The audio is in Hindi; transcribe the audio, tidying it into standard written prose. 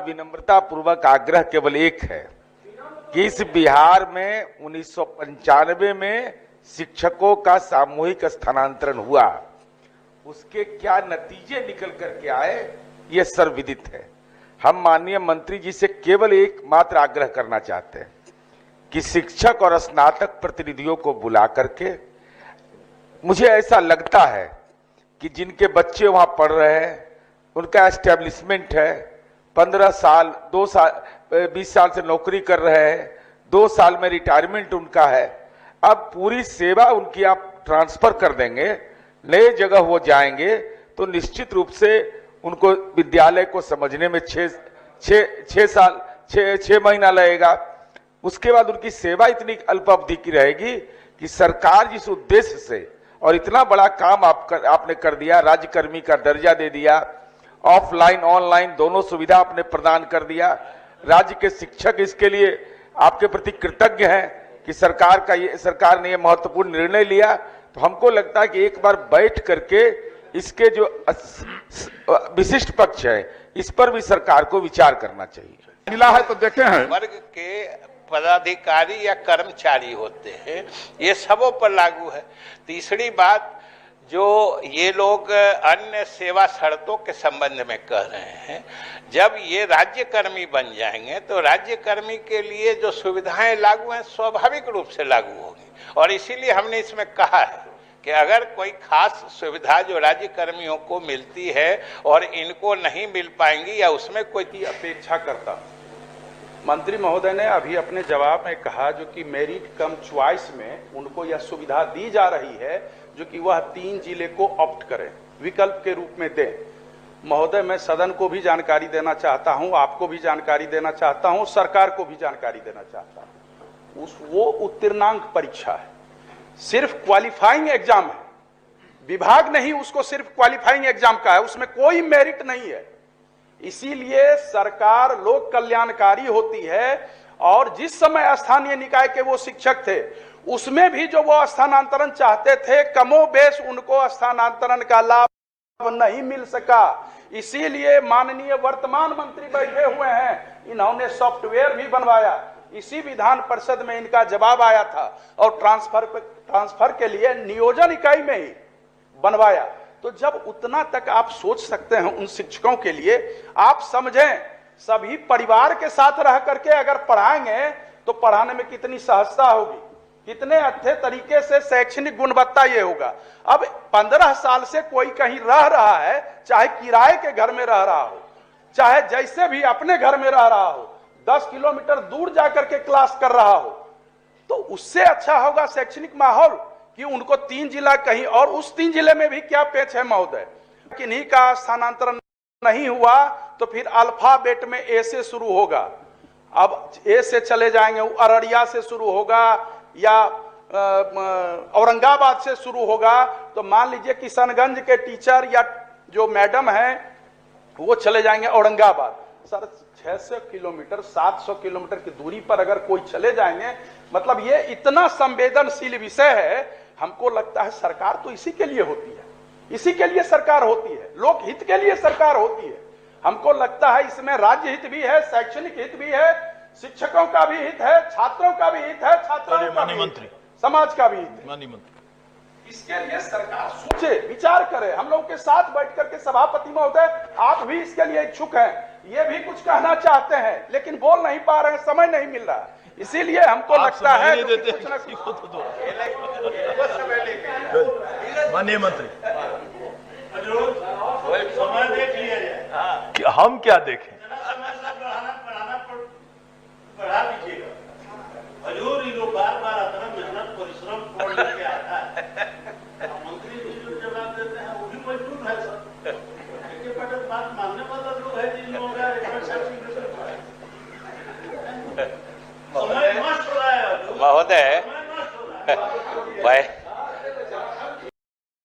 विनम्रता पूर्वक आग्रह केवल एक है कि इस बिहार में 1995 में शिक्षकों का सामूहिक स्थानांतरण हुआ, उसके क्या नतीजे निकल करके आए ये सर्वविदित है। हम माननीय मंत्री जी से केवल एक मात्र आग्रह करना चाहते हैं कि शिक्षक और स्नातक प्रतिनिधियों को बुला करके, मुझे ऐसा लगता है कि जिनके बच्चे वहां पढ़ रहे हैं, उनका एस्टेब्लिशमेंट है, 15 साल 2 साल 20 साल से नौकरी कर रहे हैं, 2 साल में रिटायरमेंट उनका है, अब पूरी सेवा उनकी आप ट्रांसफर कर देंगे, नए जगह वो जाएंगे तो निश्चित रूप से उनको विद्यालय को समझने में 6 महीना लगेगा। उसके बाद उनकी सेवा इतनी अल्प अवधि की रहेगी कि सरकार जिस उद्देश्य से और इतना बड़ा काम आपने कर दिया, राज्यकर्मी का दर्जा दे दिया, ऑफलाइन ऑनलाइन दोनों सुविधा आपने प्रदान कर दिया, राज्य के शिक्षक इसके लिए आपके प्रति कृतज्ञ हैं कि सरकार ने ये महत्वपूर्ण निर्णय लिया। तो हमको लगता है कि एक बार बैठ करके इसके जो विशिष्ट पक्ष है इस पर भी सरकार को विचार करना चाहिए। मिला है तो देखे हैं वर्ग के पदाधिकारी या कर्मचारी होते हैं, ये सबों पर लागू है। तीसरी बात, जो ये लोग अन्य सेवा शर्तों के संबंध में कह रहे हैं, जब ये राज्यकर्मी बन जाएंगे तो राज्यकर्मी के लिए जो सुविधाएं लागू हैं स्वाभाविक रूप से लागू होगी, और इसीलिए हमने इसमें कहा है कि अगर कोई खास सुविधा जो राज्यकर्मियों को मिलती है और इनको नहीं मिल पाएंगी या उसमें कोई अपेक्षा करता। मंत्री महोदय ने अभी अपने जवाब में कहा जो कि मेरिट कम च्वाइस में उनको यह सुविधा दी जा रही है जो कि वह 3 जिले को ऑप्ट करें, विकल्प के रूप में दें। महोदय, मैं सदन को भी जानकारी देना चाहता हूं, आपको भी जानकारी देना चाहता हूं, सरकार को भी जानकारी देना चाहता हूं। वो उत्तीर्णांक परीक्षा है, सिर्फ क्वालिफाइंग एग्जाम है। विभाग नहीं उसको सिर्फ क्वालिफाइंग एग्जाम का है, उसमें कोई मेरिट नहीं है। इसीलिए सरकार लोक कल्याणकारी होती है, और जिस समय स्थानीय निकाय के वो शिक्षक थे उसमें भी जो वो स्थानांतरण चाहते थे, कमोबेश उनको स्थानांतरण का लाभ नहीं मिल सका। इसीलिए माननीय वर्तमान मंत्री बैठे हुए हैं, इन्होंने सॉफ्टवेयर भी बनवाया, इसी विधान परिषद में इनका जवाब आया था, और ट्रांसफर के लिए नियोजन इकाई में ही बनवाया। तो जब उतना तक आप सोच सकते हैं उन शिक्षकों के लिए, आप समझें सभी परिवार के साथ रह करके अगर पढ़ाएंगे तो पढ़ाने में कितनी सहजता होगी, कितने अच्छे तरीके से शैक्षणिक गुणवत्ता ये होगा। अब 15 साल से कोई कहीं रह रहा है, चाहे किराए के घर में रह रहा हो, चाहे जैसे भी अपने घर में रह रहा हो, 10 किलोमीटर दूर जाकर के क्लास कर रहा हो, तो उससे अच्छा होगा शैक्षणिक माहौल कि उनको 3 जिला कहीं, और उस 3 जिले में भी क्या पेच है महोदय, किन्हीं का स्थानांतरण नहीं हुआ तो फिर अल्फाबेट में ए से शुरू होगा। अब ए से चले जाएंगे, अररिया से शुरू होगा या औरंगाबाद से शुरू होगा, तो मान लीजिए किशनगंज के टीचर या जो मैडम है वो चले जाएंगे औरंगाबाद। सर 600 किलोमीटर 700 किलोमीटर की दूरी पर अगर कोई चले जाएंगे, मतलब ये इतना संवेदनशील विषय है। हमको लगता है सरकार तो इसी के लिए होती है, इसी के लिए सरकार होती है, लोक हित के लिए सरकार होती है। हमको लगता है इसमें राज्य हित भी है, शैक्षणिक हित भी है, शिक्षकों का भी हित है, छात्रों का भी हित है, छात्राओं का भी हित है, समाज का भी हित है। इसके लिए सरकार सोचे, विचार करे। हम लोग के साथ बैठ करके सभापति महोदय आप भी इसके लिए इच्छुक हैं, ये भी कुछ कहना चाहते हैं लेकिन बोल नहीं पा रहे हैं, समय नहीं मिल रहा। इसीलिए हमको लगता है माननीय मंत्री देख लिया जाए, हम क्या देखें, बढ़ा दीजिएगा। हजूर ये लोग बार-बार अपना मेहनत परिश्रम लेके आता है, मंत्री जी जो जवाब देते हैं वो भी मजबूत है सर। एक बात मानने वाला लोग है जिन लोगों का महोदय